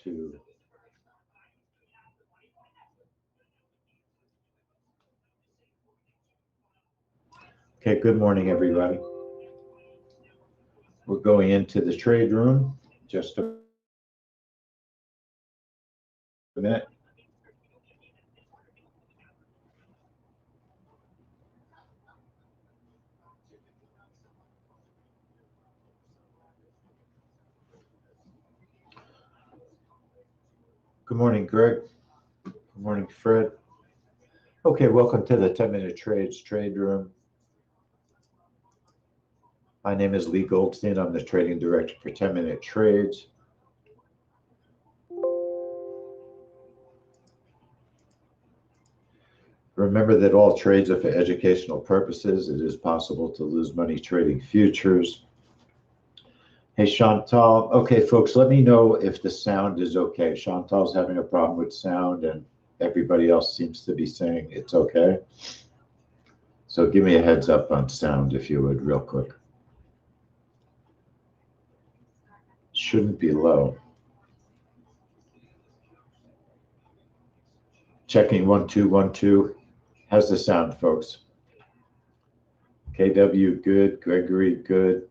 to Okay, good morning, everybody. We're going into the trade room. Just a minute. Good morning, Greg. Good morning, Fred. Okay, welcome to the 10-Minute Trades trade room. My name is Lee Goldstein. I'm the trading director for 10-Minute Trades. Remember that all trades are for educational purposes. It is possible to lose money trading futures. Hey, Chantal. Okay, folks, let me know if the sound is okay. Chantal's having a problem with sound, and everybody else seems to be saying it's okay. So give me a heads up on sound, if you would, real quick. Shouldn't be low. Checking 1 2 1 2. How's the sound, folks? KW, good. Gregory, good.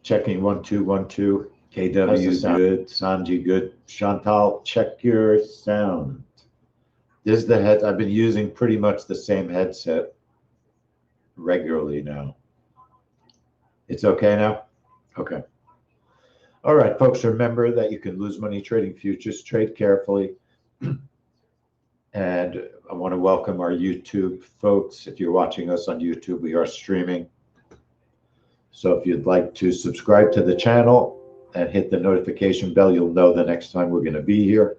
Checking 1 2 1 2. KW, good. Sanji, good. Chantal, check your sound. This is the head. I've been using pretty much the same headset regularly now. It's okay now? Okay. All right, folks, remember that you can lose money trading futures. Trade carefully. And I want to welcome our YouTube folks. If you're watching us on YouTube, we are streaming. So if you'd like to subscribe to the channel and hit the notification bell, you'll know the next time we're going to be here.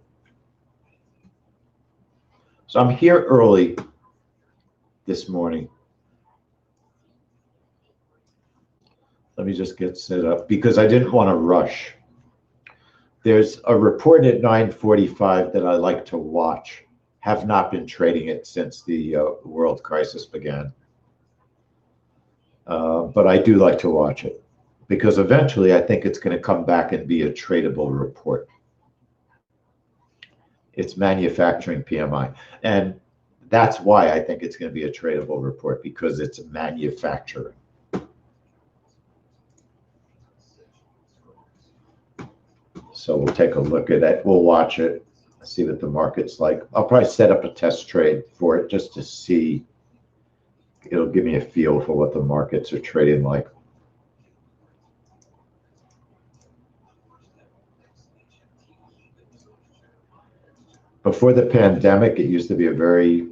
So I'm here early this morning. Let me just get set up because I didn't want to rush. There's a report at 9:45 that I like to watch. Have not been trading it since the world crisis began. But I do like to watch it because eventually I think it's going to come back and be a tradable report. It's manufacturing PMI. And that's why I think it's going to be a tradable report, because it's manufacturing. So we'll take a look at it. We'll watch it, see what the market's like. I'll probably set up a test trade for it just to see. It'll give me a feel for what the markets are trading like. Before the pandemic, it used to be a very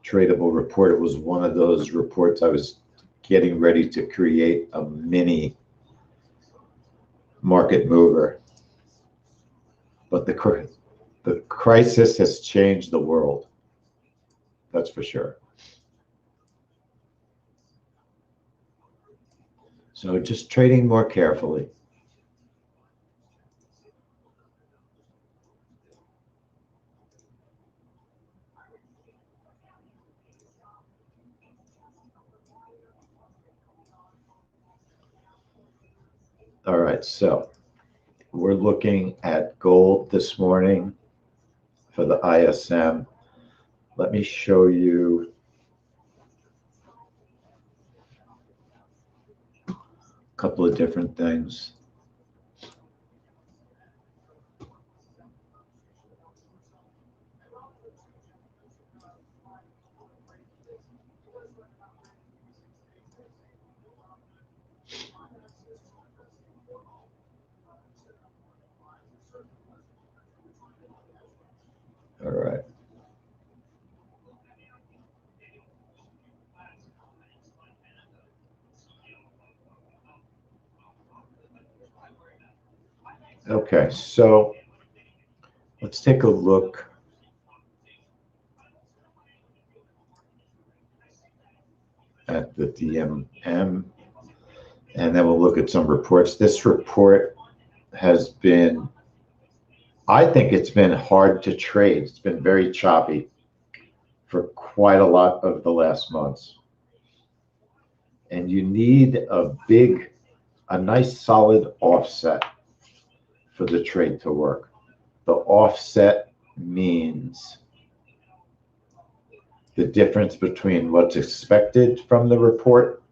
tradable report. It was one of those reports I was getting ready to create a mini market mover. But the crisis has changed the world. That's for sure. So just trading more carefully. All right, so we're looking at gold this morning for the ISM. Let me show you a couple of different things. All right. Okay, so let's take a look at the DMM, and then we'll look at some reports. This report has been, I think it's been hard to trade. It's been very choppy for quite a lot of the last months. And you need a nice solid offset for the trade to work. The offset means the difference between what's expected from the report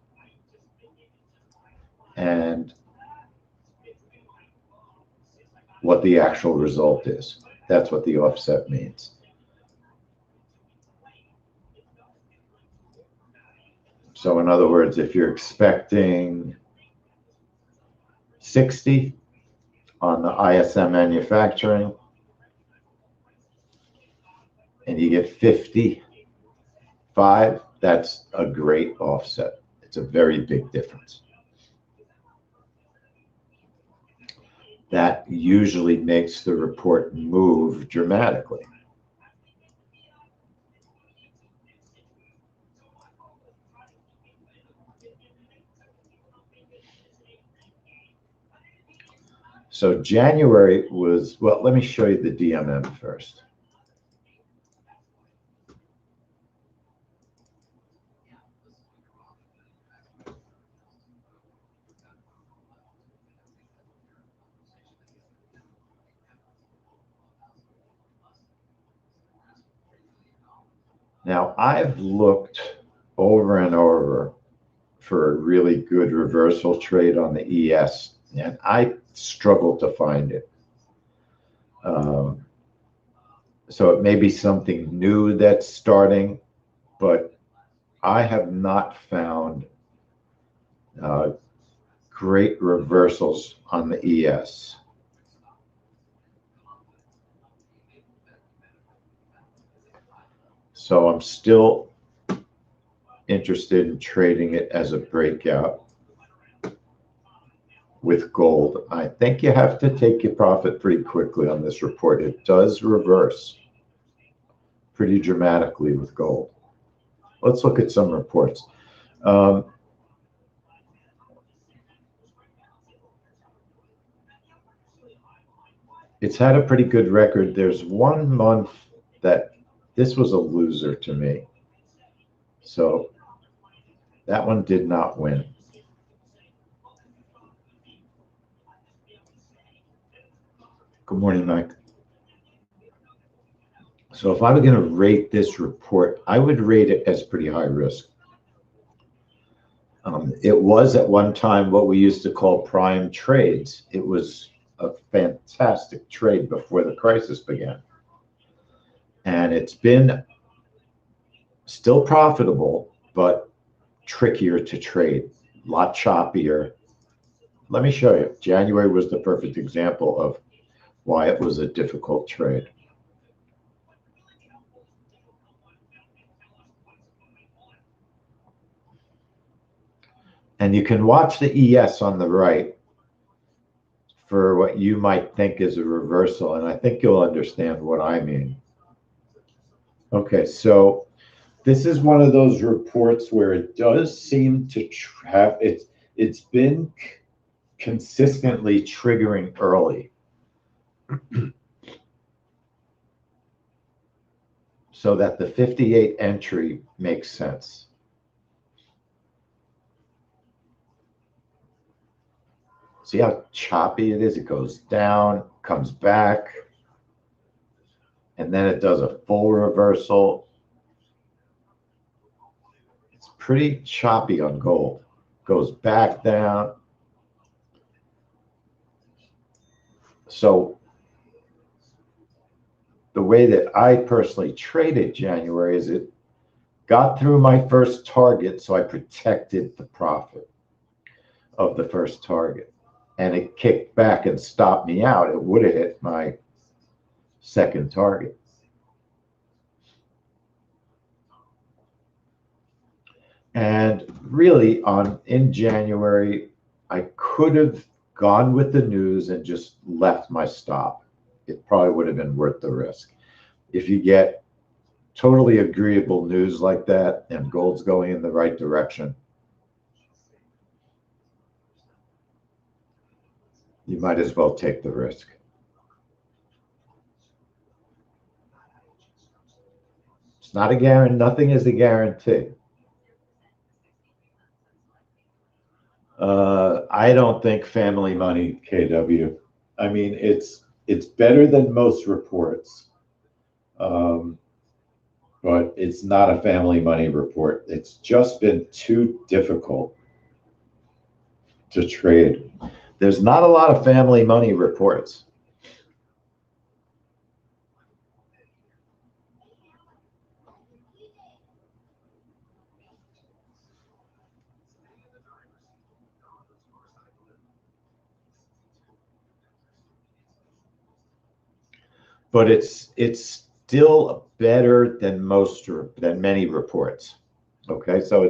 and what the actual result is. That's what the offset means. So in other words, if you're expecting 60 on the ISM manufacturing and you get 55, that's a great offset. It's a very big difference. That usually makes the report move dramatically. So January was, well, let me show you the DMM first. Now, I've looked over and over for a really good reversal trade on the ES, and I struggle to find it. So it may be something new that's starting, but I have not found great reversals on the ES. So I'm still interested in trading it as a breakout with gold. I think you have to take your profit pretty quickly on this report. It does reverse pretty dramatically with gold. Let's look at some reports. It's had a pretty good record. There's 1 month that this was a loser to me. So that one did not win. Good morning, Mike. So if I were going to rate this report, I would rate it as pretty high risk. It was at one time what we used to call prime trades. It was a fantastic trade before the crisis began. And it's been still profitable, but trickier to trade, a lot choppier. Let me show you. January was the perfect example of why it was a difficult trade. And you can watch the ES on the right for what you might think is a reversal, and I think you'll understand what I mean. Okay, so this is one of those reports where it does seem to have, it's been consistently triggering early. So that the 58 entry makes sense. See how choppy it is? It goes down, comes back, and then it does a full reversal. It's pretty choppy on gold. Goes back down. So the way that I personally traded January is it got through my first target, so I protected the profit of the first target. And it kicked back and stopped me out. It would have hit my second target. And really, in January, I could have gone with the news and just left my stop. It probably would have been worth the risk. If you get totally agreeable news like that and gold's going in the right direction, you might as well take the risk. It's not a guarantee. Nothing is a guarantee. I don't think family money, KW. I mean, it's better than most reports, but it's not a family money report. It's just been too difficult to trade. There's not a lot of family money reports. But it's still better than many reports. Okay, so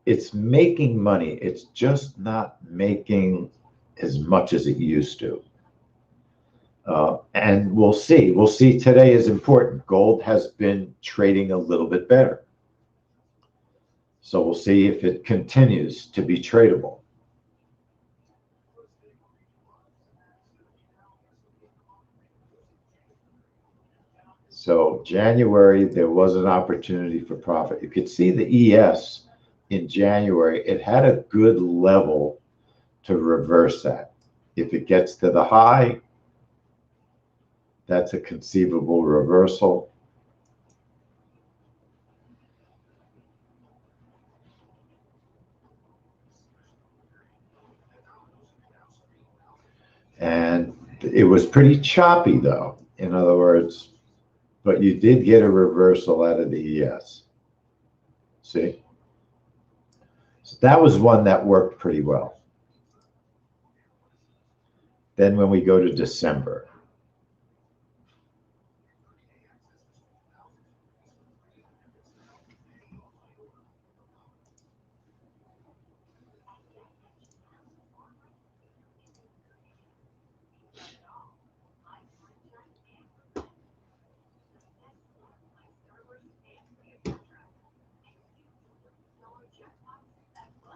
it's making money. It's just not making as much as it used to. And we'll see. We'll see. Today is important. Gold has been trading a little bit better. So we'll see if it continues to be tradable. So January, there was an opportunity for profit. You could see the ES in January. It had a good level to reverse that. If it gets to the high, that's a conceivable reversal. And it was pretty choppy, though. In other words, but you did get a reversal out of the ES. See? So that was one that worked pretty well. Then when we go to December,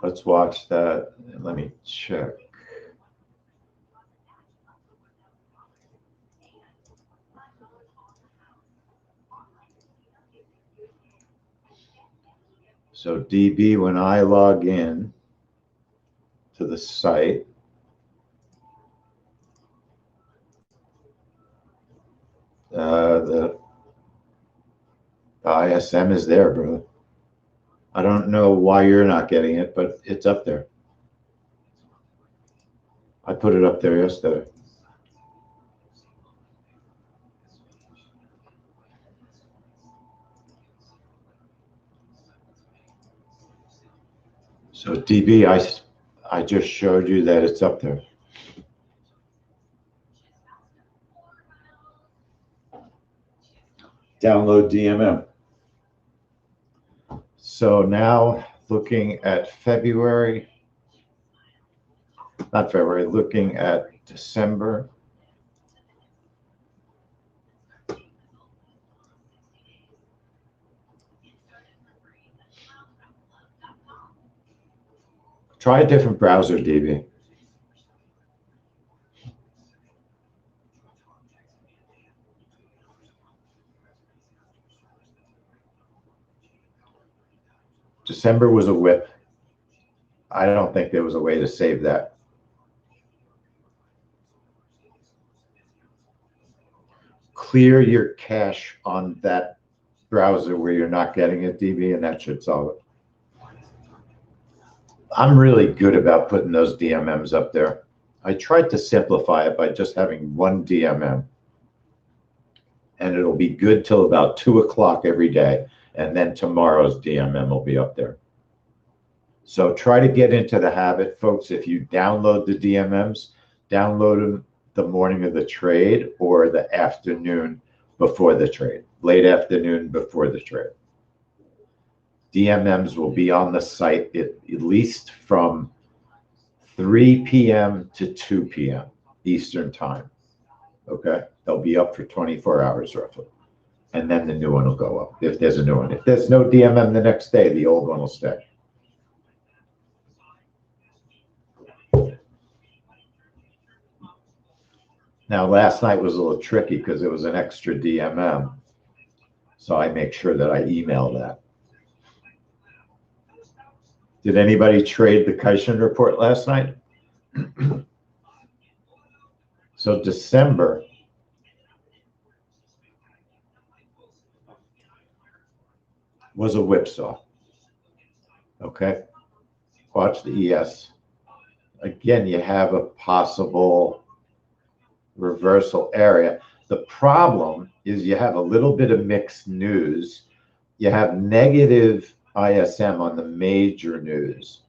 let's watch that. Let me check. So DB, when I log in to the site, the ISM is there, brother. I don't know why you're not getting it, but it's up there. I put it up there yesterday. So DB, I just showed you that it's up there. Download DMM. So now looking at February, not February, looking at December. Try a different browser, DB. December was a whip. I don't think there was a way to save that. Clear your cache on that browser where you're not getting it, DB, and that should solve it. I'm really good about putting those DMMs up there. I tried to simplify it by just having one DMM. And it'll be good till about 2 o'clock every day. And then tomorrow's DMM will be up there. So try to get into the habit, folks. If you download the DMMs, download them the morning of the trade or the afternoon before the trade, late afternoon before the trade. DMMs will be on the site at least from 3 p.m. to 2 p.m. Eastern time. Okay, they'll be up for 24 hours roughly. And then the new one will go up if there's a new one. If there's no DMM the next day, the old one will stay. Now, last night was a little tricky because it was an extra DMM. So I make sure that I email that. Did anybody trade the Kaishan report last night? So December was a whipsaw. Okay. Watch the ES. Again, you have a possible reversal area. The problem is you have a little bit of mixed news. You have negative ISM on the major news.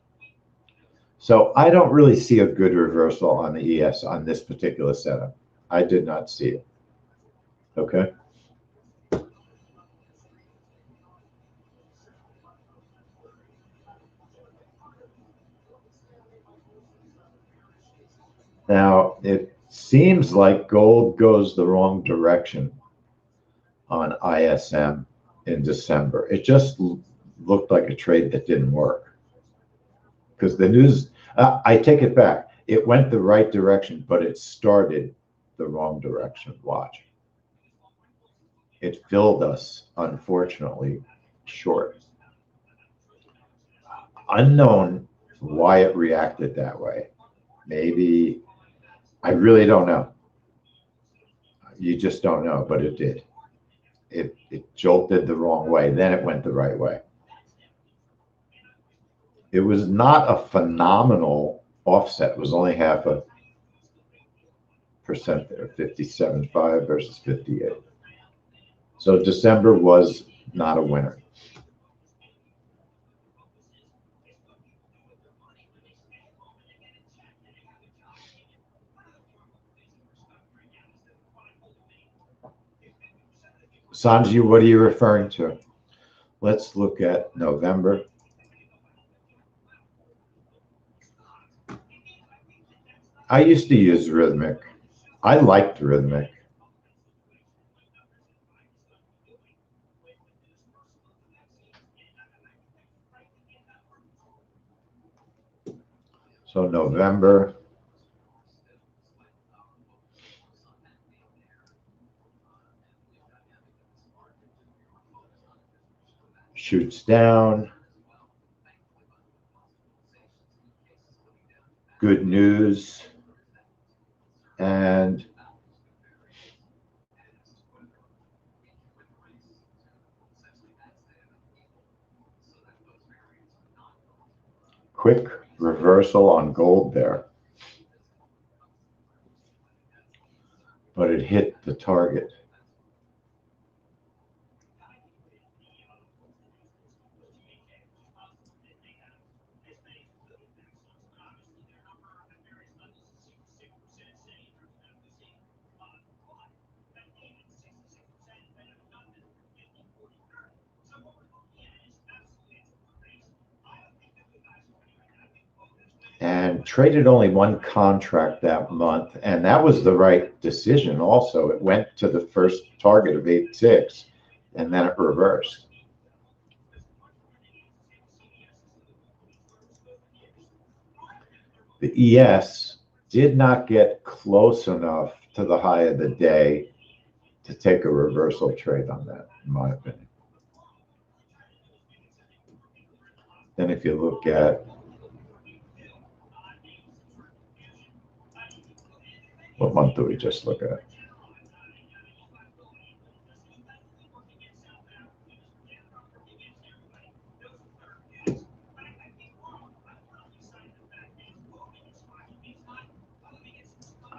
So I don't really see a good reversal on the ES on this particular setup. I did not see it. Okay. Now, it seems like gold goes the wrong direction on ISM in December. It just looked like a trade that didn't work. Because the news, I take it back. It went the right direction, but it started the wrong direction. Watch. It filled us, unfortunately, short. Unknown why it reacted that way. Maybe, I really don't know. You just don't know, but it did. It jolted the wrong way. Then it went the right way. It was not a phenomenal offset. It was only 0.5% there, 57.5 versus 58. So December was not a winner. Sanji, what are you referring to? Let's look at November. I used to use rhythmic. I liked rhythmic. So November. Shoots down. Good news. And quick reversal on gold there. But it hit the target. And traded only one contract that month, and that was the right decision also. It went to the first target of 8.6, and then it reversed. The ES did not get close enough to the high of the day to take a reversal trade on that, in my opinion. Then if you look at what month do we just look at?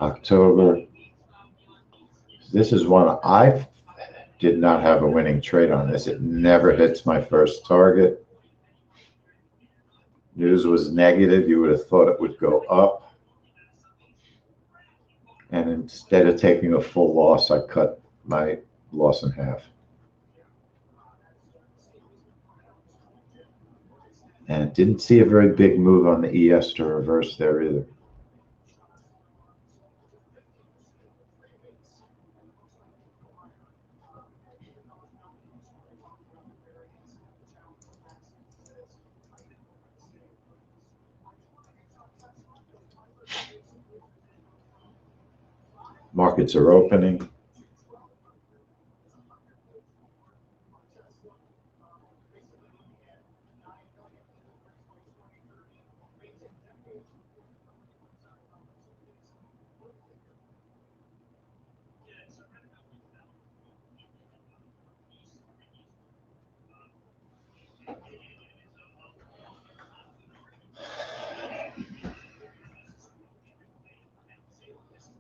October. This is one I did not have a winning trade on this. It never hits my first target. News was negative. You would have thought it would go up. And instead of taking a full loss, I cut my loss in half. And didn't see a very big move on the ES to reverse there either. Markets are opening.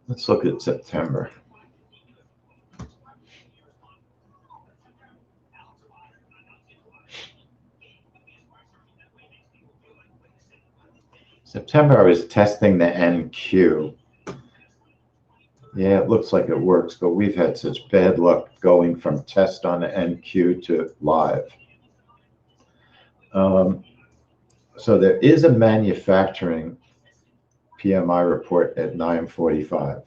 Let's look at September. September, I was testing the NQ. Yeah, it looks like it works, but we've had such bad luck going from test on the NQ to live. So there is a manufacturing PMI report at 9:45.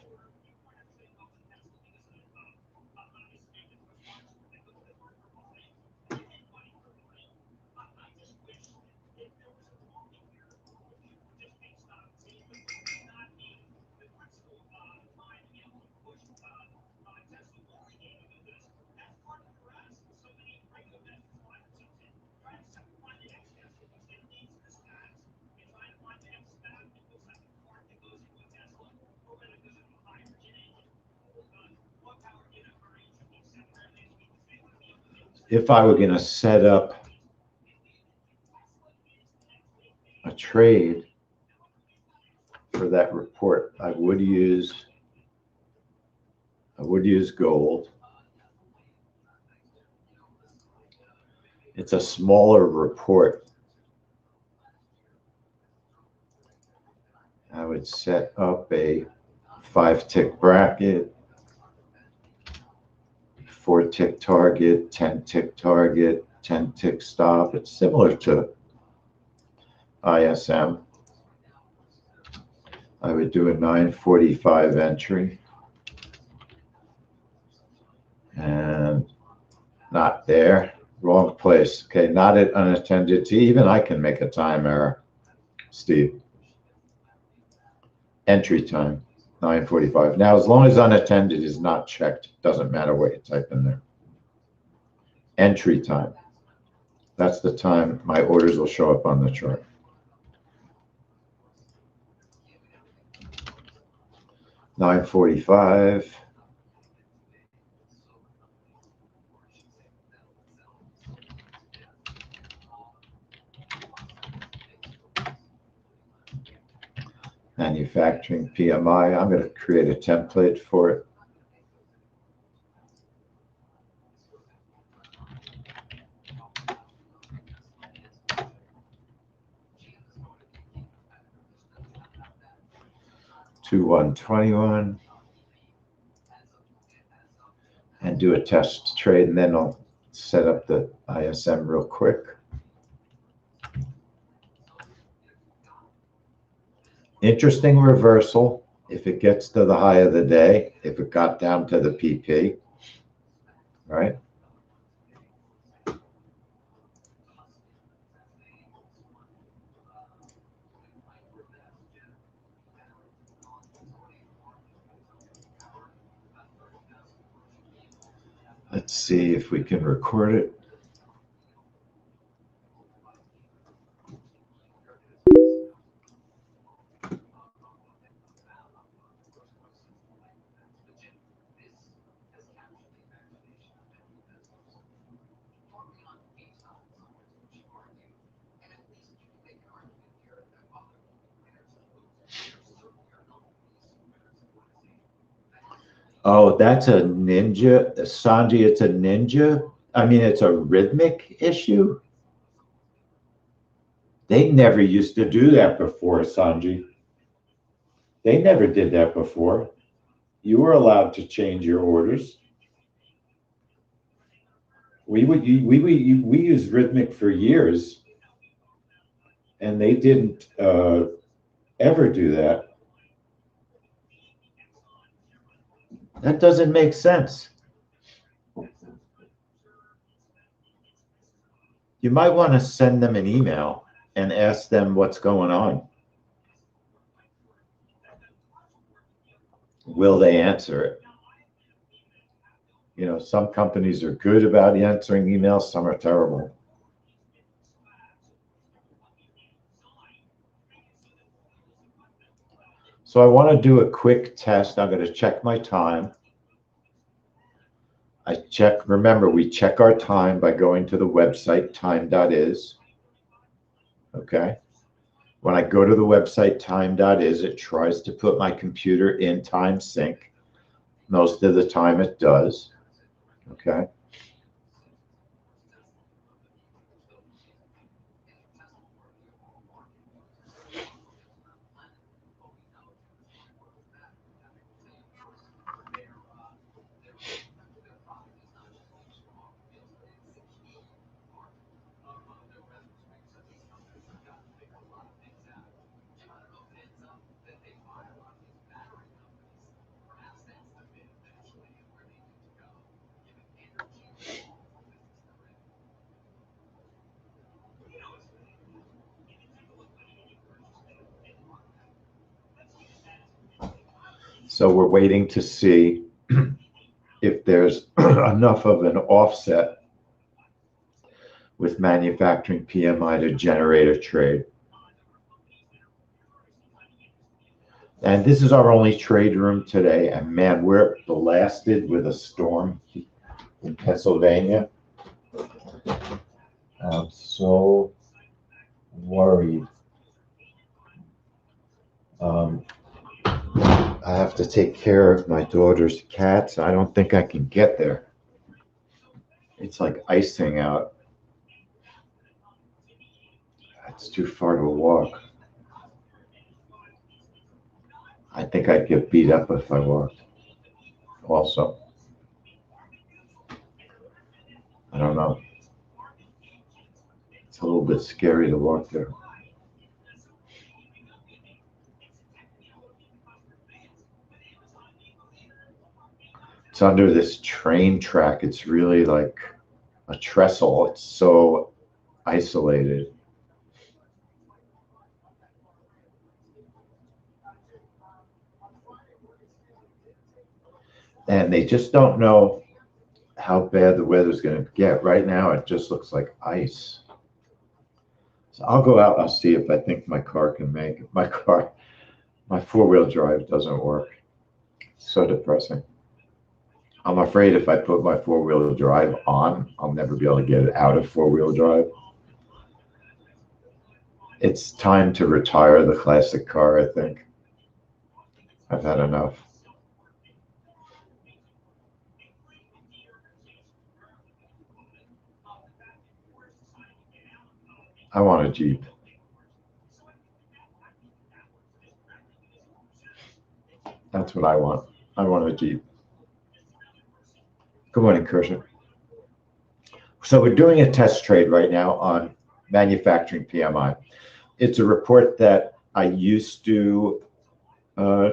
If I were going to set up a trade for that report, I would use gold. It's a smaller report. I would set up a 5-tick bracket, 4-tick target, 10-tick target, 10-tick stop. It's similar to ISM. I would do a 9:45 entry. And not there. Wrong place. Okay, not at unattended. See, even I can make a time error, Steve. Entry time, 9:45. Now, as long as unattended is not checked, doesn't matter what you type in there. Entry time. That's the time my orders will show up on the chart. $9:45. Manufacturing PMI. I'm going to create a template for it. To 121 and do a test trade, and then I'll set up the ISM real quick. Interesting reversal if it gets to the high of the day, if it got down to the PP, right? Let's see if we can record it. Oh, that's a ninja. Sanji, it's a ninja. I mean, it's a rhythmic issue. They never used to do that before, Sanji. They never did that before. You were allowed to change your orders. We used rhythmic for years, and they didn't ever do that. That doesn't make sense. You might want to send them an email and ask them what's going on. Will they answer it? You know, some companies are good about answering emails, some are terrible. So I want to do a quick test. I'm going to check my time. Remember, we check our time by going to the website, time.is. Okay. When I go to the website time.is, it tries to put my computer in time sync. Most of the time it does. Okay. So we're waiting to see if there's enough of an offset with manufacturing PMI to generate a trade. And this is our only trade room today. And man, we're blasted with a storm in Pennsylvania. I'm so worried. I have to take care of my daughter's cats. I don't think I can get there. It's like icing out. It's too far to walk. I think I'd get beat up if I walked. Also, I don't know. It's a little bit scary to walk there. It's under this train track. It's really like a trestle. It's so isolated. And they just don't know how bad the weather's going to get. Right now, it just looks like ice. So I'll go out. I'll see if I think my car can make it. My four-wheel drive doesn't work. So depressing. I'm afraid if I put my four-wheel drive on, I'll never be able to get it out of four-wheel drive. It's time to retire the classic car, I think. I've had enough. I want a Jeep. That's what I want. I want a Jeep. Good morning, Kirsha. So we're doing a test trade right now on manufacturing PMI. It's a report that I used to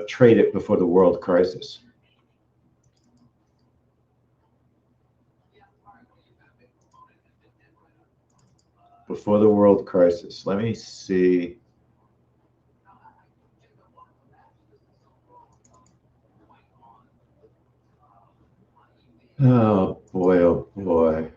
trade it before the world crisis. Before the world crisis. Let me see. Oh boy, oh boy.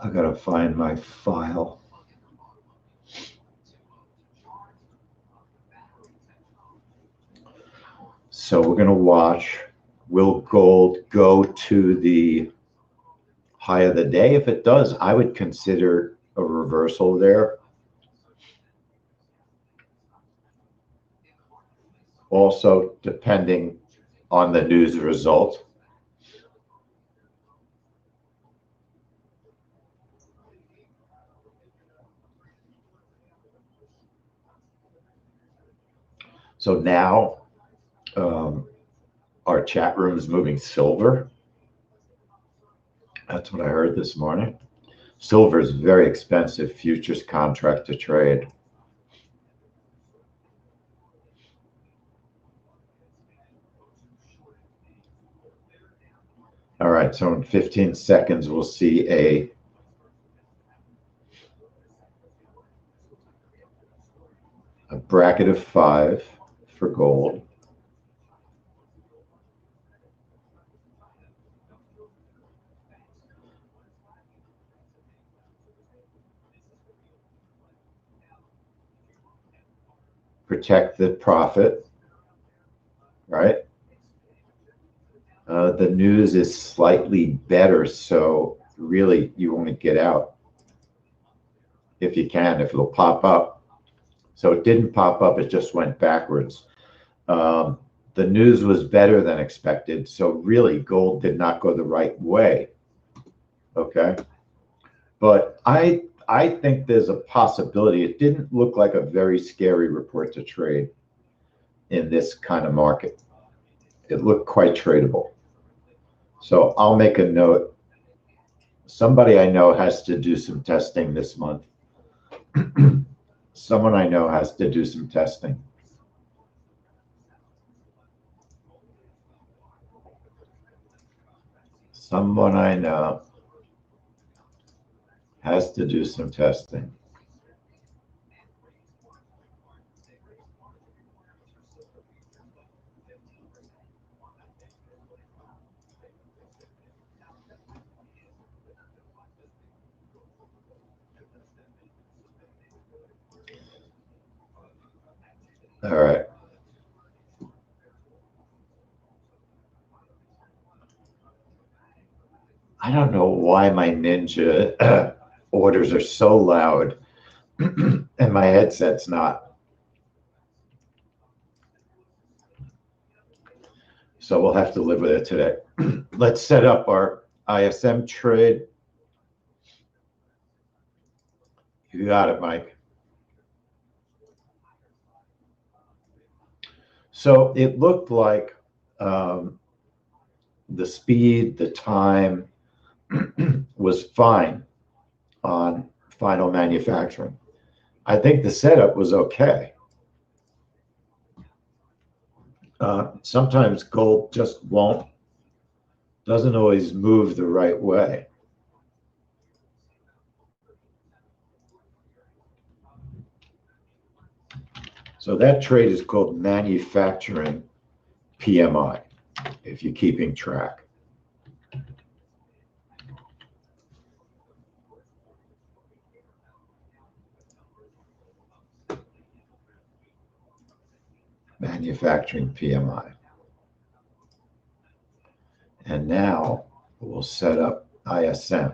I gotta find my file. So we're gonna watch, will gold go to the high of the day? If it does, I would consider a reversal there. Also, depending on the news result. So now our chat room is moving silver. That's what I heard this morning. Silver is very expensive futures contract to trade. All right, so in 15 seconds, we'll see a bracket of 5 for gold. Protect the profit, right? The news is slightly better, so really you want to get out if you can, if it'll pop up. So it didn't pop up, it just went backwards. The news was better than expected, so really gold did not go the right way, okay? But I think there's a possibility. It didn't look like a very scary report to trade in this kind of market. It looked quite tradable. So I'll make a note. Somebody I know has to do some testing this month. Someone I know has to do some testing. Someone I know has to do some testing. All right. I don't know why my Ninja orders are so loud and my headset's not. So we'll have to live with it today. Let's set up our ISM trade. You got it, Mike. So it looked like the speed, the time was fine on final manufacturing. I think the setup was okay. Sometimes gold just doesn't always move the right way. So that trade is called manufacturing PMI, if you're keeping track. Manufacturing PMI. And now we'll set up ISM.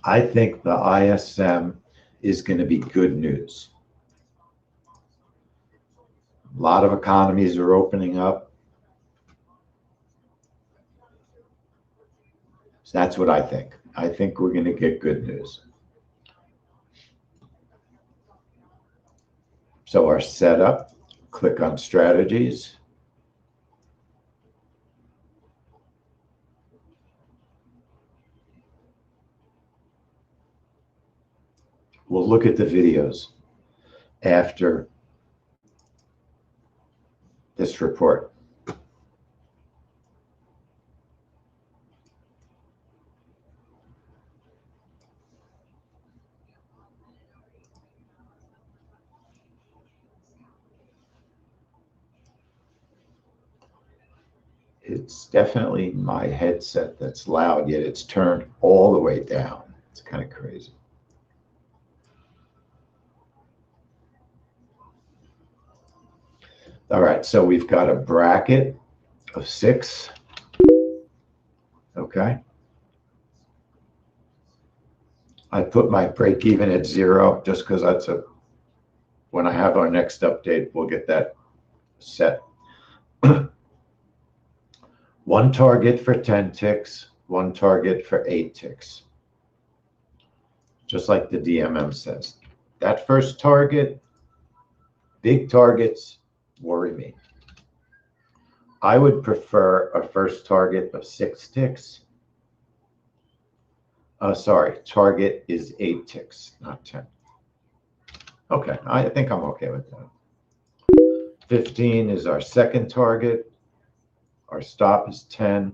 I think the ISM is going to be good news. A lot of economies are opening up. So that's what I think. I think we're going to get good news. So our setup, click on strategies. We'll look at the videos after this report. It's definitely my headset that's loud, yet it's turned all the way down. It's kind of crazy. All right, so we've got a bracket of 6. Okay. I put my break even at 0 just because that's when I have our next update, we'll get that set. One target for 10 ticks, one target for 8 ticks. Just like the DMM says. That first target, big targets worry me. I would prefer a first target of 6 ticks. Sorry, target is 8 ticks, not 10. Okay, I think I'm okay with that. 15 is our second target. Our stop is 10.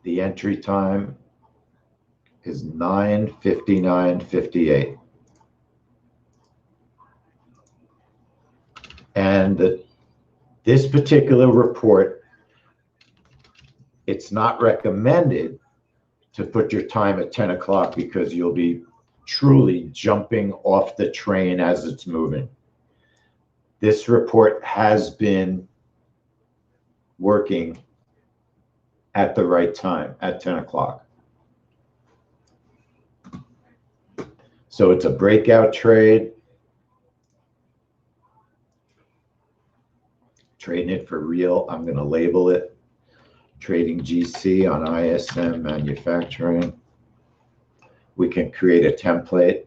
The entry time is 959.58. And this particular report, it's not recommended to put your time at 10 o'clock because you'll be truly jumping off the train as it's moving. This report has been working at the right time, at 10 o'clock. So it's a breakout trade. Trading it for real. I'm going to label it trading GC on ISM manufacturing. We can create a template.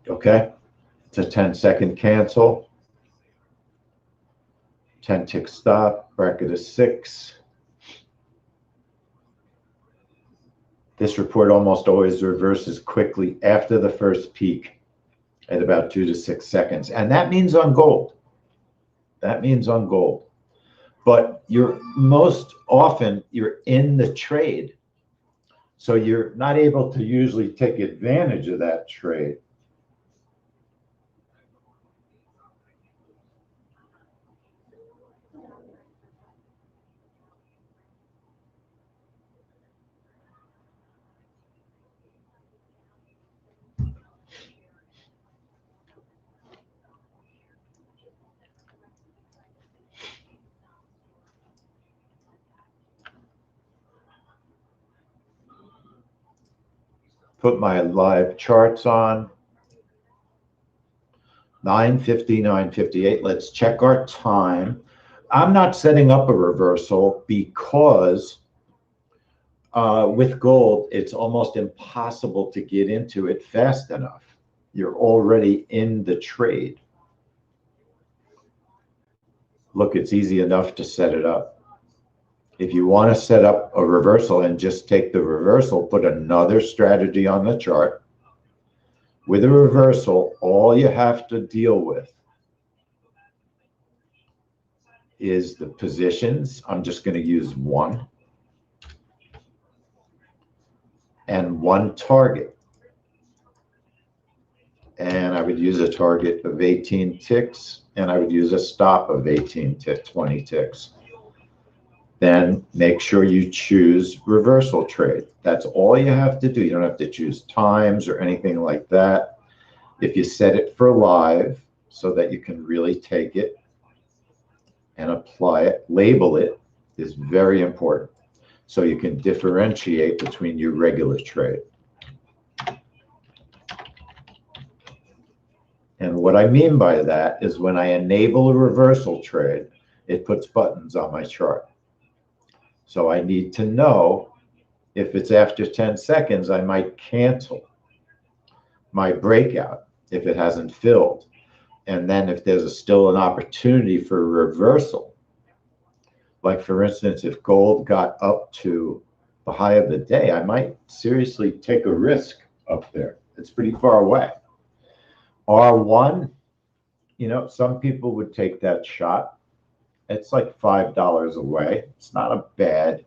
Okay, it's a 10-second cancel. 10 tick stop, bracket of 6. This report almost always reverses quickly after the first peak at about 2 to 6 seconds. And that means on gold. That means on gold. But most often you're in the trade. So you're not able to usually take advantage of that trade. Put my live charts on. 9:59.58. Let's check our time. I'm not setting up a reversal because with gold, it's almost impossible to get into it fast enough. You're already in the trade. Look, it's easy enough to set it up. If you want to set up a reversal and just take the reversal, put another strategy on the chart. With a reversal, all you have to deal with is the positions. I'm just going to use one. And one target. And I would use a target of 18 ticks, and I would use a stop of 20 ticks. Then make sure you choose reversal trade. That's all you have to do. You don't have to choose times or anything like that. If you set it for live so that you can really take it and apply it, label it is very important so you can differentiate between your regular trade. And what I mean by that is when I enable a reversal trade, it puts buttons on my chart. So I need to know if it's after 10 seconds, I might cancel my breakout if it hasn't filled. And then if there's still an opportunity for a reversal, like for instance, if gold got up to the high of the day, I might seriously take a risk up there. It's pretty far away. R1, you know, some people would take that shot. It's like $5 away. It's not a bad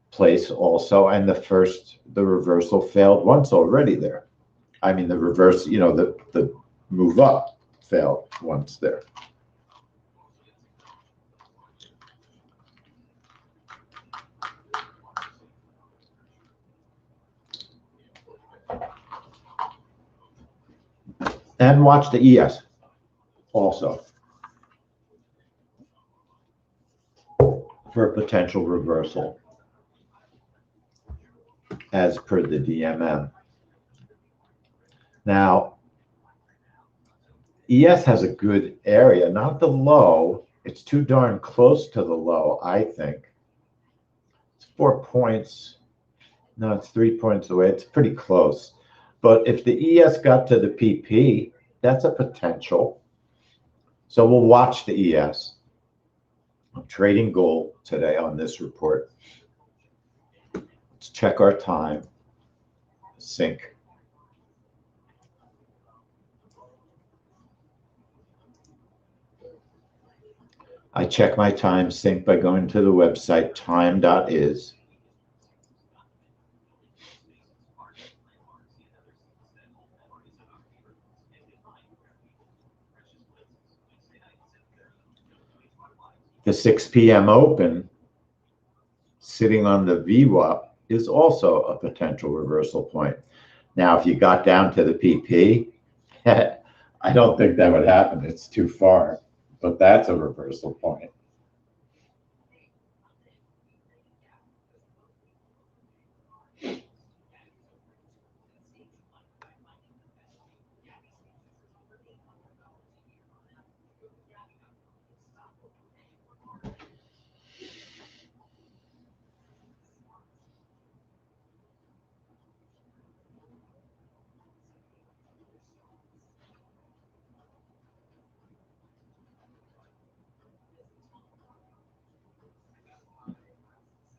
place also. And the reversal failed once already there. I mean, the reverse, you know, the move up failed once there. And watch the ES also for a potential reversal as per the DMM. Now, ES has a good area, not the low. It's too darn close to the low, I think. It's 4 points. No, it's 3 points away. It's pretty close. But if the ES got to the PP, that's a potential. So we'll watch the ES. I'm trading gold today on this report. check our time, sync. I check my time sync by going to the website time.is. The 6 p.m. open sitting on the VWAP is also a potential reversal point. Now, if you got down to the PP, I don't think that would happen. It's too far, but that's a reversal point.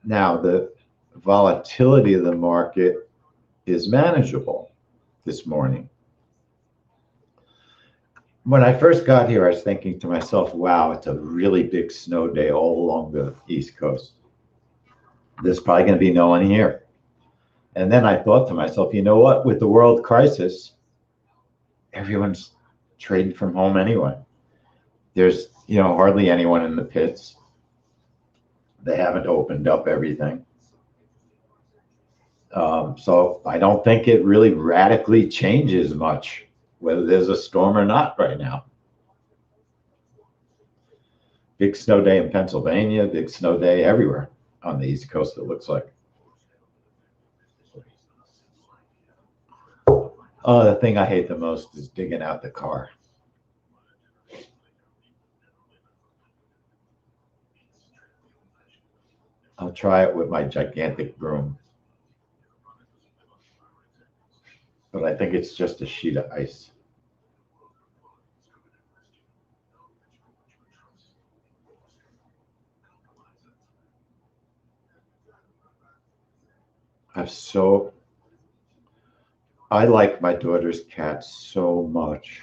Now, the volatility of the market is manageable this morning. When I first got here, I was thinking to myself, wow, it's a really big snow day all along the East Coast. There's probably going to be no one here. And then I thought to myself, you know what? With the world crisis, everyone's trading from home anyway. There's, hardly anyone in the pits. They haven't opened up everything. So I don't think it really radically changes much whether there's a storm or not right now. Big snow day in Pennsylvania, big snow day everywhere on the East Coast, it looks like. Oh, the thing I hate the most is digging out the car. I'll try it with my gigantic broom. But I think it's just a sheet of ice. I like my daughter's cat so much.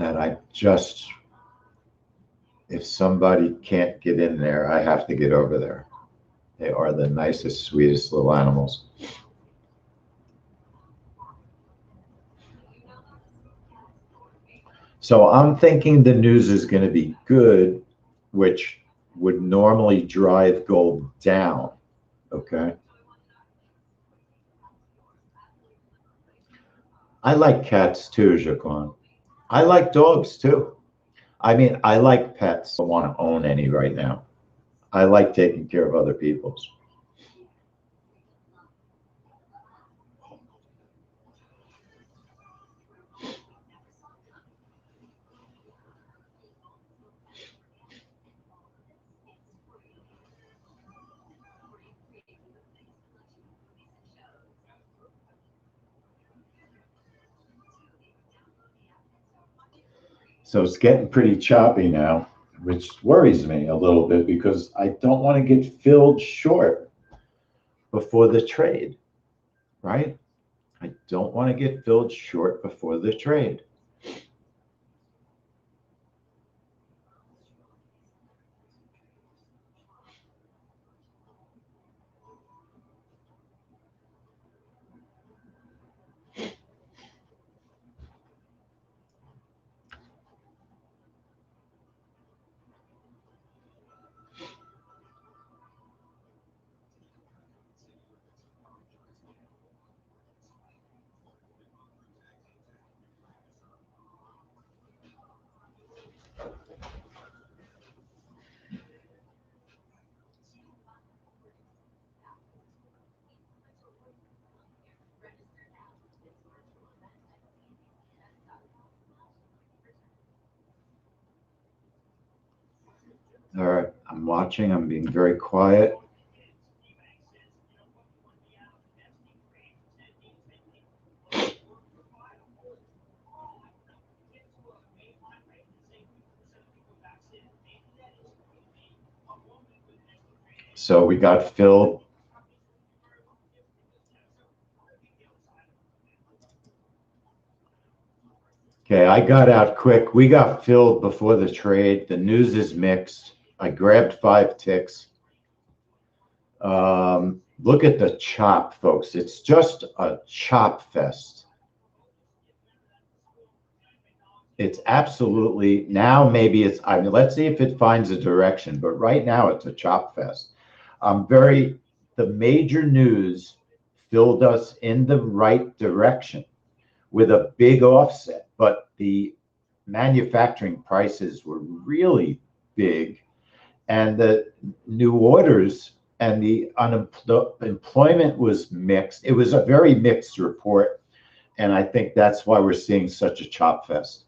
That if somebody can't get in there, I have to get over there. They are the nicest, sweetest little animals. So I'm thinking the news is going to be good, which would normally drive gold down, okay? I like cats too, Jaquan. I like dogs too. I mean, I like pets. I don't want to own any right now. I like taking care of other people's. So it's getting pretty choppy now, which worries me a little bit because I don't want to get filled short before the trade, right? I don't want to get filled short before the trade. All right, I'm watching. I'm being very quiet. So we got filled. Okay, I got out quick. We got filled before the trade. The news is mixed. I grabbed 5 ticks. Look at the chop, folks. It's just a chop fest. It's absolutely, now maybe it's, I mean, let's see if it finds a direction, but right now it's a chop fest. The major news filled us in the right direction with a big offset, but the manufacturing prices were really big, and the new orders and the employment was mixed. It was a very mixed report, and I think that's why we're seeing such a chop fest.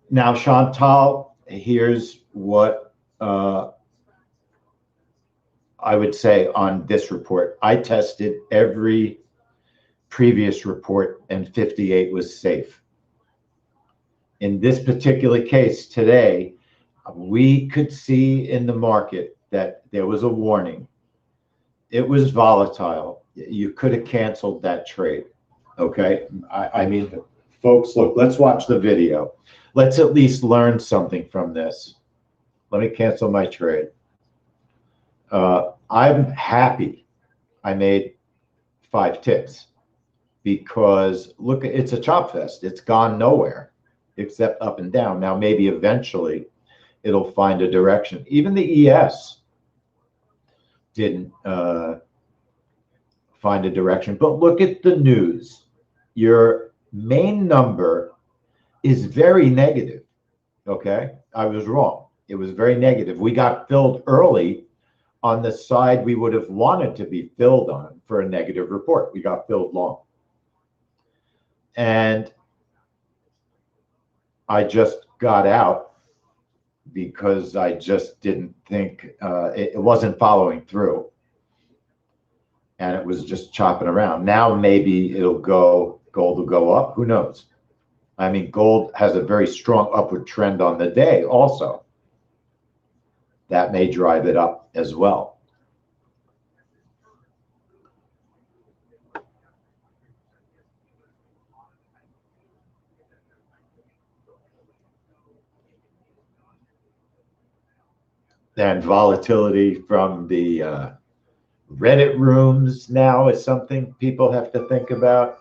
Now, Chantal, here's what I would say on this report. I tested every previous report and 58 was safe. In this particular case today, we could see in the market that there was a warning. It was volatile. You could have canceled that trade. Okay. I mean, folks, look, let's watch the video. Let's at least learn something from this. Let me cancel my trade. I'm happy I made 5 ticks because look, it's a chop fest. It's gone nowhere except up and down. Now, maybe eventually it'll find a direction. Even the ES didn't find a direction. But look at the news. Your main number is very negative. Okay, I was wrong. It was very negative. We got filled early on the side we would have wanted to be filled on for a negative report. We got filled long. And I just got out because I just didn't think it wasn't following through. And it was just chopping around. Now maybe gold will go up. Who knows? I mean, gold has a very strong upward trend on the day also. That may drive it up as well. And volatility from the Reddit rooms now is something people have to think about.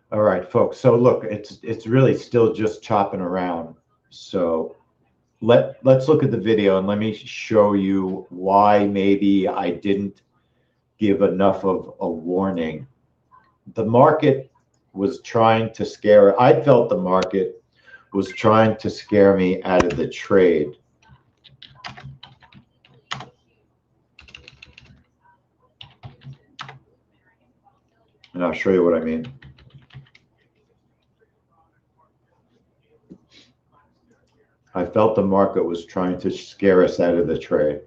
All right, folks. So look, it's really still just chopping around. So let's look at the video and let me show you why maybe I didn't give enough of a warning. The market was trying to scare. I felt the market was trying to scare me out of the trade. And I'll show you what I mean. I felt the market was trying to scare us out of the trade.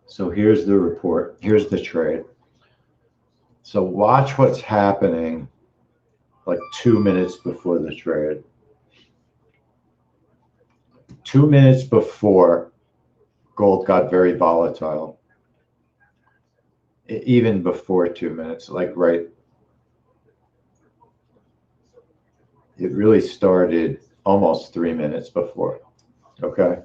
So here's the report. Here's the trade. So watch what's happening like 2 minutes before the trade. 2 minutes before, gold got very volatile. Even before 2 minutes, like right. It really started almost 3 minutes before. Okay.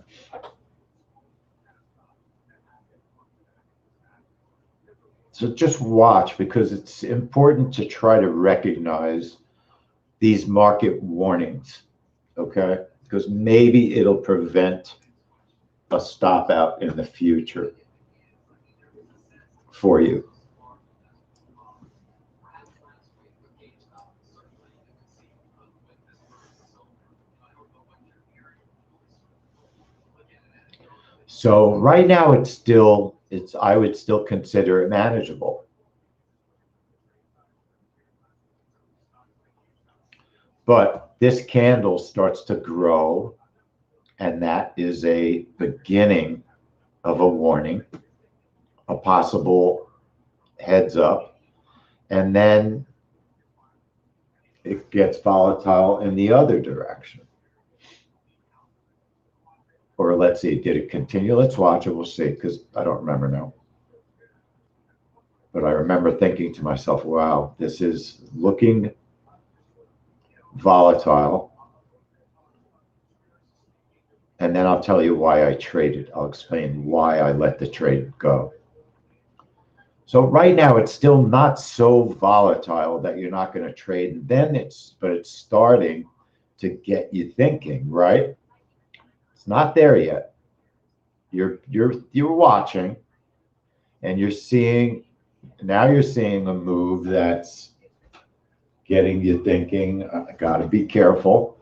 So just watch, because it's important to try to recognize these market warnings, okay? Because maybe it'll prevent a stop out in the future for you. So right now I would still consider it manageable. But this candle starts to grow, and that is a beginning of a warning, a possible heads up. And then it gets volatile in the other direction. Or let's see, did it continue? Let's watch it. We'll see, because I don't remember now. But I remember thinking to myself, wow, this is looking volatile. And then I'll tell you why I traded. I'll explain why I let the trade go. So right now it's still not so volatile that you're not going to trade. And then but it's starting to get you thinking, right? It's not there yet. You're watching, and you're seeing a move that's getting you thinking. I got to be careful.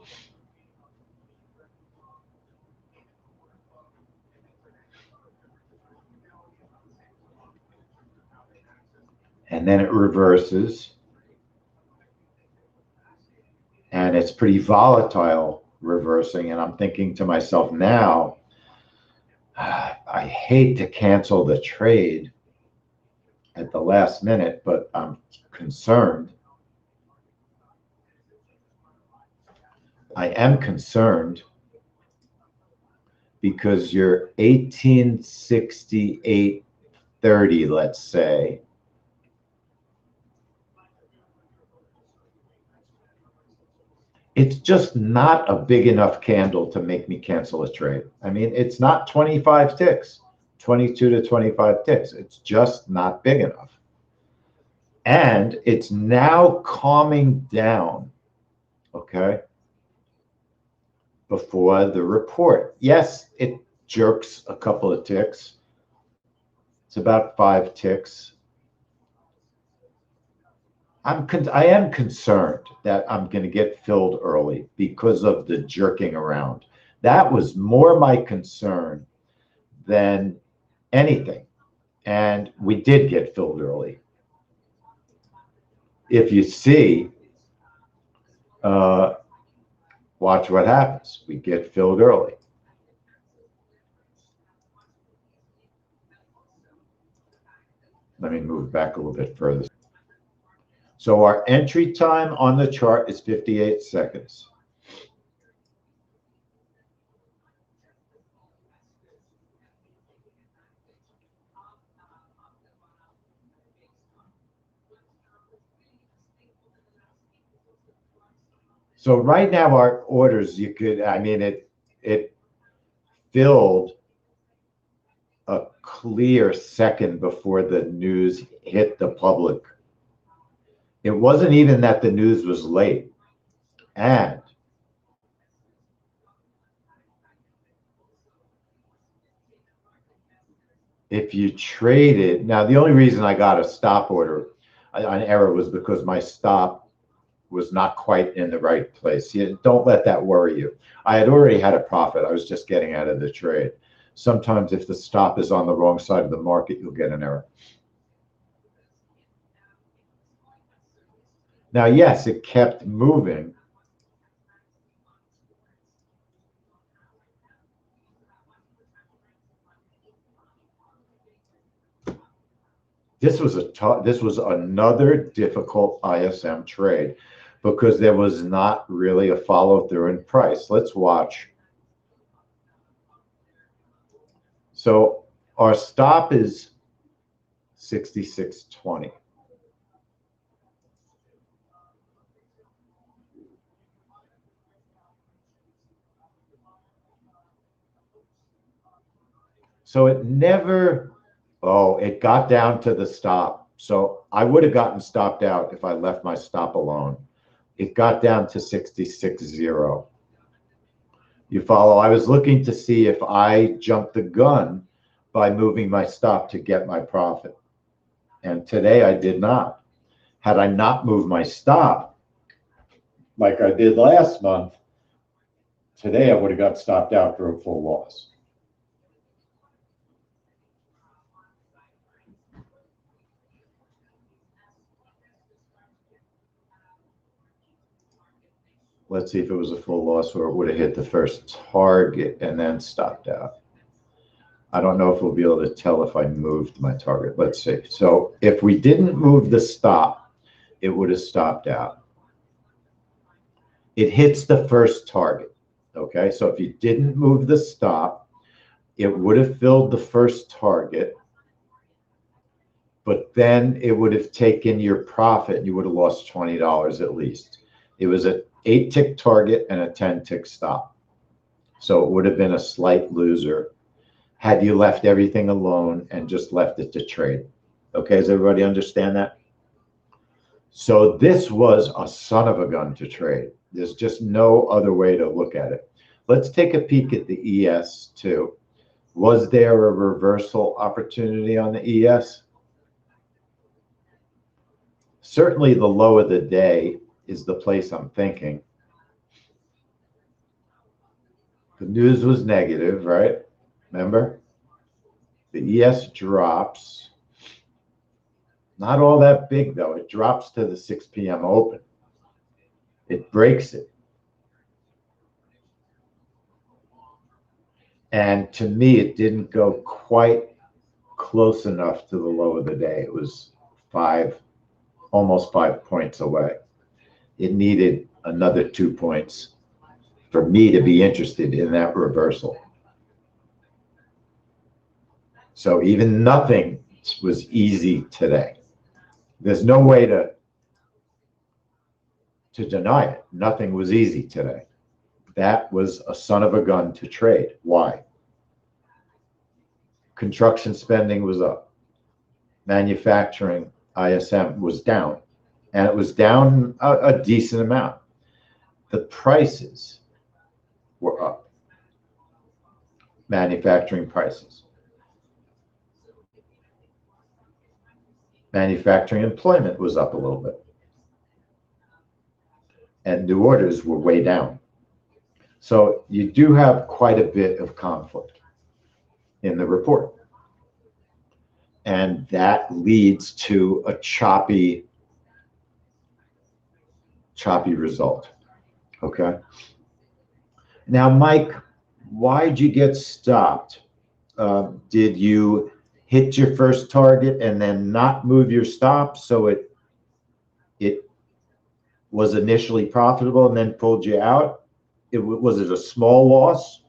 And then it reverses, and it's pretty volatile reversing. And I'm thinking to myself now, I hate to cancel the trade at the last minute, but I'm concerned. I am concerned because you're 1868.30, let's say. It's just not a big enough candle to make me cancel a trade. I mean, it's not 25 ticks, 22 to 25 ticks. It's just not big enough. And it's now calming down, okay, before the report. Yes, it jerks a couple of ticks. It's about 5 ticks. I am concerned that I'm going to get filled early because of the jerking around. That was more my concern than anything. And we did get filled early. If you see, watch what happens. We get filled early. Let me move back a little bit further. So our entry time on the chart is 58 seconds. So right now our orders, it filled a clear second before the news hit the public. It wasn't even that the news was late. And if you traded, now the only reason I got a stop order on error was because my stop was not quite in the right place. Don't let that worry you. I had already had a profit. I was just getting out of the trade. Sometimes if the stop is on the wrong side of the market, you'll get an error. Now, yes, it kept moving. This was another difficult ISM trade because there was not really a follow through in price. Let's watch. So our stop is 66.20. So it never, it got down to the stop. So I would have gotten stopped out if I left my stop alone. It got down to 66.0. You follow? I was looking to see if I jumped the gun by moving my stop to get my profit. And today I did not. Had I not moved my stop, like I did last month, today I would have got stopped out for a full loss. Let's see if it was a full loss or it would have hit the first target and then stopped out. I don't know if we'll be able to tell if I moved my target. Let's see. So if we didn't move the stop, it would have stopped out. It hits the first target. Okay, so if you didn't move the stop, it would have filled the first target, but then it would have taken your profit and you would have lost $20 at least. It was an 8-tick target and a 10-tick stop. So it would have been a slight loser had you left everything alone and just left it to trade. Okay, does everybody understand that? So this was a son of a gun to trade. There's just no other way to look at it. Let's take a peek at the ES too. Was there a reversal opportunity on the ES? Certainly the low of the day is the place I'm thinking. The news was negative, right? Remember? The ES drops. Not all that big though. It drops to the 6 p.m. open. It breaks it. And to me, it didn't go quite close enough to the low of the day. It was almost 5 points away. It needed another 2 points for me to be interested in that reversal. So even nothing was easy today. There's no way to deny it. Nothing was easy today. That was a son of a gun to trade. Why? Construction spending was up. Manufacturing-ISM was down. And it was down a decent amount. The prices were up. Manufacturing prices. Manufacturing employment was up a little bit. And new orders were way down. So you do have quite a bit of conflict in the report. And that leads to a choppy result. Okay. Now, Mike, why'd you get stopped? Did you hit your first target and then not move your stop so it was initially profitable and then pulled you out? Was it a small loss?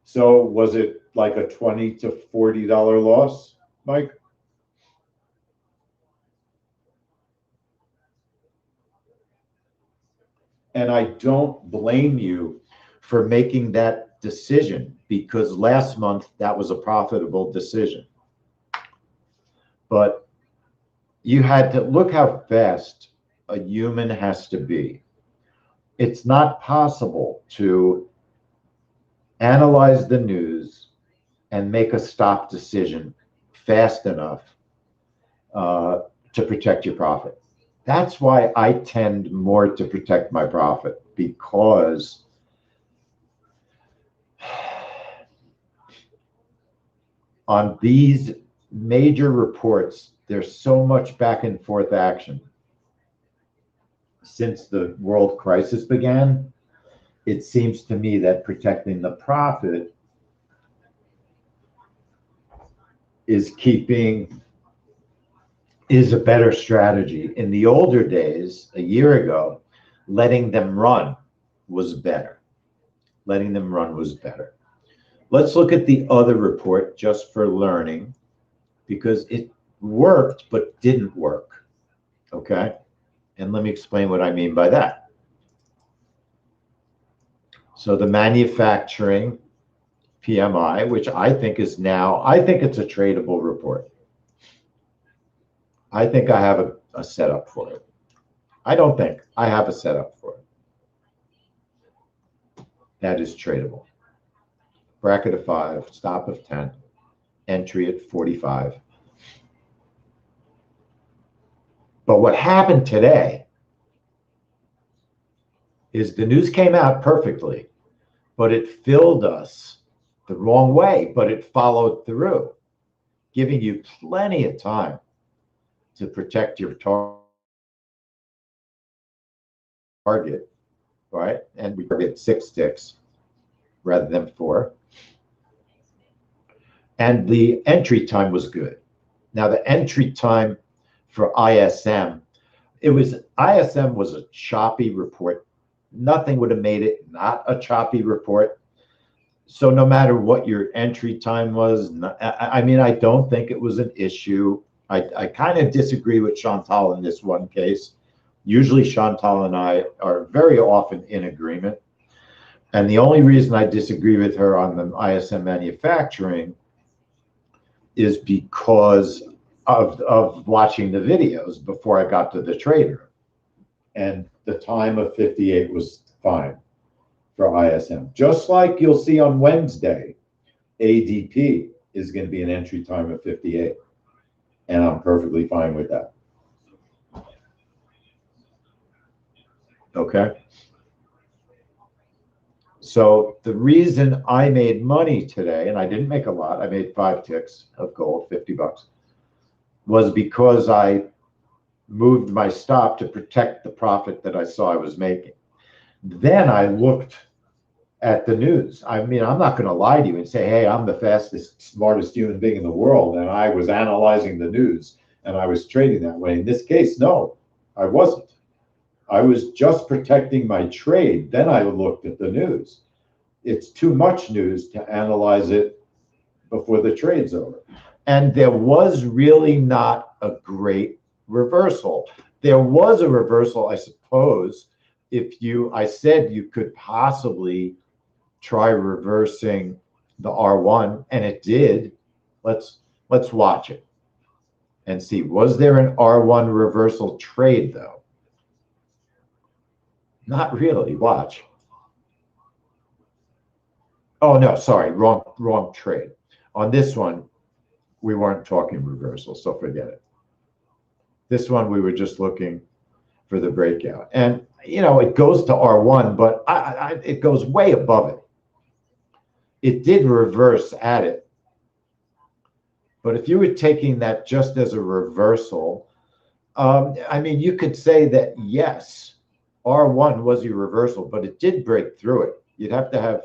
So was it like a $20 to $40 loss, Mike? And I don't blame you for making that decision, because last month that was a profitable decision. But you had to look how fast a human has to be. It's not possible to analyze the news and make a stop decision fast enough to protect your profit. That's why I tend more to protect my profit, because on these major reports, there's so much back and forth action. Since the world crisis began, it seems to me that protecting the profit is a better strategy. In the older days, a year ago, letting them run was better. Letting them run was better. Let's look at the other report just for learning, because it worked but didn't work. Okay? And let me explain what I mean by that. So the manufacturing PMI, which I think it's a tradable report. I think I have a setup for it. I don't think I have a setup for it. That is tradable. Bracket of 5, stop of 10, entry at 45. But what happened today is the news came out perfectly, but it filled us the wrong way, but it followed through, giving you plenty of time to protect your target. target, right? And we target 6 ticks rather than 4. And the entry time was good. Now the entry time for ISM, ISM was a choppy report. Nothing would have made it not a choppy report. So no matter what your entry time was, I mean, I don't think it was an issue. I kind of disagree with Chantal in this one case. Usually Chantal and I are very often in agreement. And the only reason I disagree with her on the ISM manufacturing is because of watching the videos before I got to the trader. And the time of 58 was fine for ISM. Just like you'll see on Wednesday, ADP is going to be an entry time of 58. And I'm perfectly fine with that. Okay. So the reason I made money today, and I didn't make a lot, I made 5 ticks of gold, $50, was because I moved my stop to protect the profit that I saw I was making. Then I looked at the news. I mean, I'm not going to lie to you and say, hey, I'm the fastest, smartest human being in the world, and I was analyzing the news and I was trading that way. In this case, no, I wasn't. I was just protecting my trade. Then I looked at the news. It's too much news to analyze it before the trade's over. And there was really not a great reversal. There was a reversal, I suppose, I said you could possibly try reversing the R1, and it did. Let's watch it and see. Was there an R1 reversal trade though? Not really. Watch. Oh no, sorry, wrong trade. On this one, we weren't talking reversal, so forget it. This one, we were just looking for the breakout. And, you know, it goes to R1, but it goes way above it. It did reverse at it. But if you were taking that just as a reversal, I mean, you could say that, yes, R1 was a reversal, but it did break through it. You'd have to have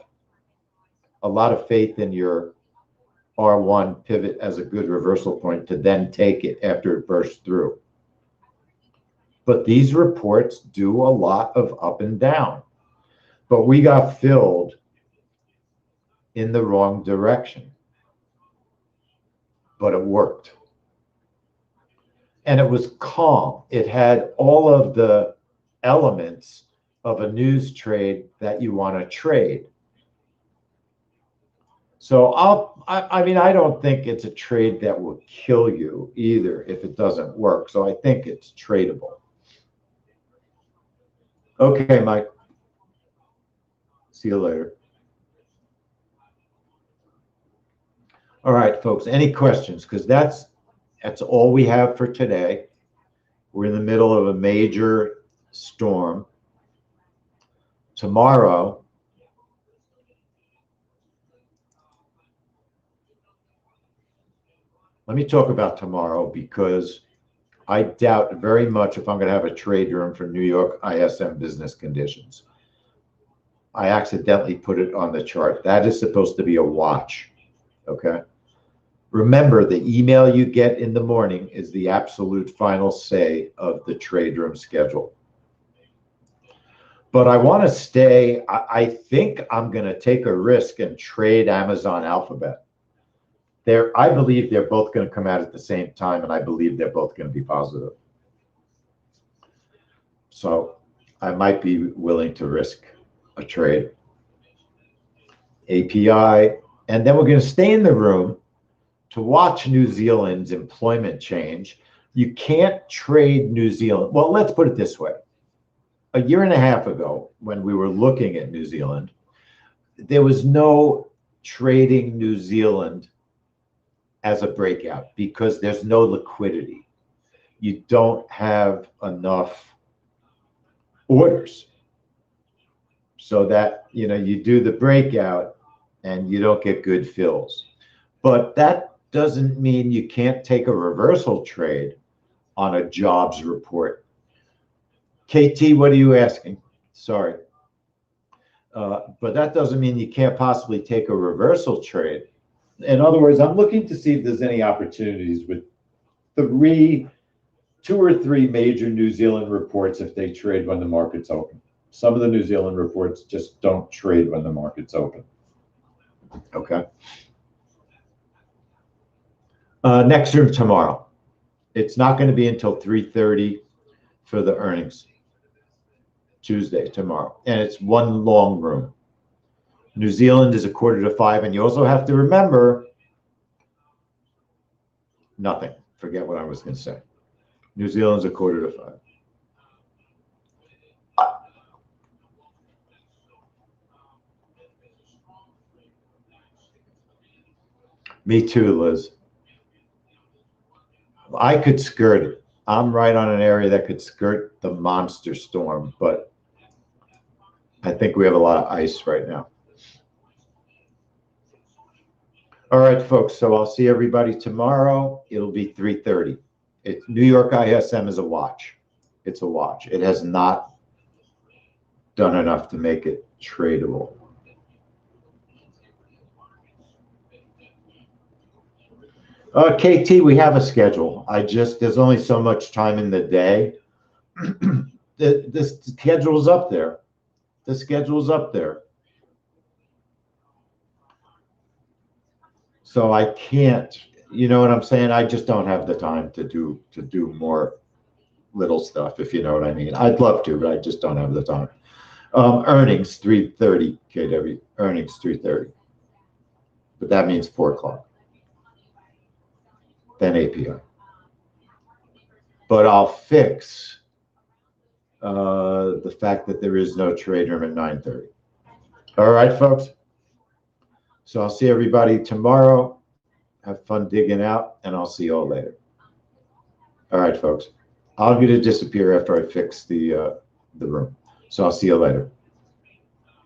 a lot of faith in your R1 pivot as a good reversal point to then take it after it burst through. But these reports do a lot of up and down. But we got filled in the wrong direction. But it worked. And it was calm. It had all of the elements of a news trade that you want to trade. So I mean, I don't think it's a trade that will kill you either if it doesn't work. So I think it's tradable. Okay, Mike. See you later. All right, folks, any questions? Because that's all we have for today. We're in the middle of a major storm. Tomorrow, let me talk about tomorrow, because I doubt very much if I'm going to have a trade room for New York ISM business conditions. I accidentally put it on the chart. That is supposed to be a watch, okay? Remember, the email you get in the morning is the absolute final say of the trade room schedule. But I want to stay, I think I'm going to take a risk and trade Amazon Alphabet. I believe they're both going to come out at the same time, and I believe they're both going to be positive. So I might be willing to risk a trade. API, and then we're going to stay in the room to watch New Zealand's employment change. You can't trade New Zealand. Well, let's put it this way. A year and a half ago, when we were looking at New Zealand, there was no trading New Zealand as a breakout because there's no liquidity. You don't have enough orders so that, you know, you do the breakout and you don't get good fills. But that doesn't mean you can't take a reversal trade on a jobs report. KT, what are you asking? Sorry. But that doesn't mean you can't possibly take a reversal trade. In other words, I'm looking to see if there's any opportunities with 2 or 3 major New Zealand reports if they trade when the market's open. Some of the New Zealand reports just don't trade when the market's open. Okay. Next room tomorrow. It's not going to be until 3:30 for the earnings. Tuesday, tomorrow. And it's one long room. New Zealand is 4:45. And you also have to remember nothing. Forget what I was going to say. New Zealand's 4:45. Me too, Liz. I could skirt it. I'm right on an area that could skirt the monster storm, but I think we have a lot of ice right now. All right, folks. So I'll see everybody tomorrow. It'll be 3:30. New York ISM is a watch. It's a watch. It has not done enough to make it tradable. KT, we have a schedule. There's only so much time in the day. The schedule's up there. The schedule's up there. So I can't, you know what I'm saying? I just don't have the time to do more little stuff, if you know what I mean. I'd love to, but I just don't have the time. Earnings 3:30 KW. Earnings 3:30. But that means 4 o'clock. Then API. But I'll fix the fact that there is no trade room at 9:30. All right, folks. So I'll see everybody tomorrow. Have fun digging out, and I'll see you all later. All right, folks. I'm going to disappear after I fix the room. So I'll see you later.